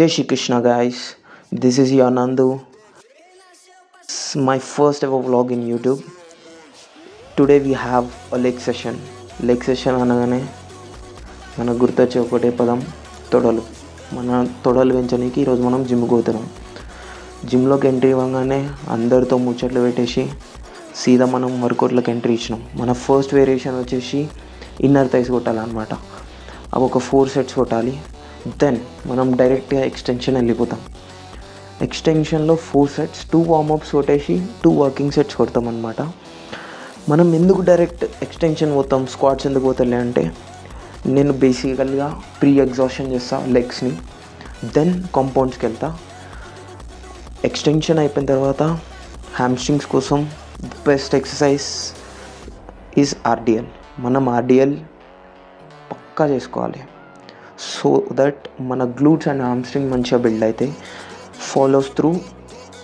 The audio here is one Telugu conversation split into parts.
Jai Shri Krishna, guys. This is your Nandu. It's my first ever vlog in YouTube. Today we have a leg session. Leg session అనగానే మనకు గుర్తొచ్చే ఒకటే పదం తొడలు. మన తొడలు పెంచడానికి ఈరోజు మనం జిమ్కి పోతున్నాం. జిమ్లోకి ఎంట్రీ ఇవ్వగానే అందరితో ముచ్చట్లు పెట్టేసి సీదా మనం వర్కౌట్లోకి ఎంట్రీ ఇచ్చినాం. మన ఫస్ట్ వేరియేషన్ వచ్చేసి ఇన్నర్ థైస్ కొట్టాలన్నమాట. అవి ఒక 4 సెట్స్ కొట్టాలి. దెన్ మనం డైరెక్ట్గా ఎక్స్టెన్షన్ వెళ్ళిపోతాం. ఎక్స్టెన్షన్లో 4 సెట్స్, 2 వార్మప్స్ కొట్టేసి 2 వర్కింగ్ సెట్స్ కొడతాం అనమాట. మనం ఎందుకు డైరెక్ట్ ఎక్స్టెన్షన్ పోతాం, స్క్వాట్స్ ఎందుకు పోతలే అంటే, నేను బేసికల్గా ప్రీ ఎగ్జాషన్ చేస్తాను లెగ్స్ని. దెన్ కాంపౌండ్స్కి వెళ్తా. ఎక్స్టెన్షన్ అయిపోయిన తర్వాత హ్యామ్స్ట్రింగ్స్ కోసం బెస్ట్ ఎక్సర్సైజ్ ఈజ్ ఆర్డిఎల్. మనం ఆర్డిఎల్ పక్కా చేసుకోవాలి. సో దట్ మన గ్లూట్స్ అండ్ హామ్స్ట్రింగ్ మంచిగా బిల్డ్ అవుతాయి. Follows through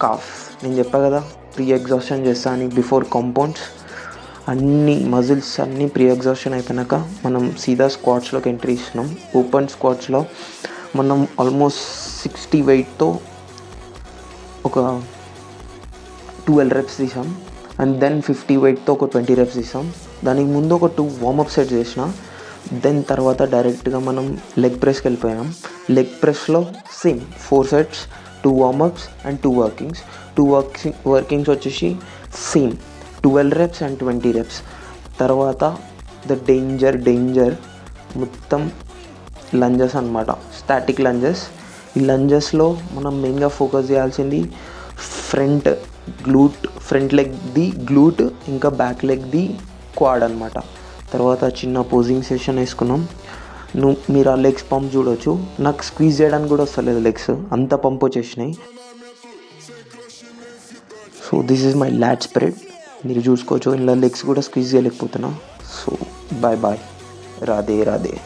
calf. నేను చెప్పా కదా ప్రీ ఎగ్జాషన్ చేస్తా అని. బిఫోర్ కాంపౌండ్స్ అన్ని మజిల్స్ అన్నీ ప్రీ ఎగ్జాషన్ అయిపోయినాక మనం సీదా స్క్వాట్స్లోకి ఎంట్రీ ఇస్తున్నాం. ఓపెన్ స్క్వాట్స్లో మనం ఆల్మోస్ట్ 60 వెయిట్తో ఒక 12 రెప్స్ తీసాం. అండ్ దెన్ 50 వెయిట్తో ఒక 20 రెప్స్ తీసాం. దానికి ముందు ఒక 2 వార్మప్ సెట్స్ చేసిన. దెన్ తర్వాత డైరెక్ట్గా మనం లెగ్ ప్రెస్కి వెళ్ళిపోయాం. లెగ్ ప్రెస్లో same 4 sets, 2 warm-ups and 2 workings. 2 workings వచ్చేసి సేమ్ 12 రెప్స్ అండ్ 20 రెప్స్. తర్వాత ద డేంజర్ మొత్తం లంజెస్ అనమాట, స్టాటిక్ లంజెస్. ఈ లంజెస్లో మనం మెయిన్గా ఫోకస్ చేయాల్సింది ఫ్రంట్ లెగ్ది గ్లూట్, ఇంకా బ్యాక్ లెగ్ది క్వాడ్ అనమాట. తర్వాత చిన్న పోజింగ్ సెషన్ వేసుకున్నాం. మీరు ఆ లెగ్స్ పంప్ చూడవచ్చు. నాకు స్క్వీజ్ చేయడానికి కూడా వస్తలేదు, లెగ్స్ అంత పంప్ వచ్చేసినాయి. So this is my lat spread. మీరు చూసుకోవచ్చు, ఇలా లెగ్స్ కూడా స్క్వీజ్ చేయలేకపోతున్నా. So bye Radhe.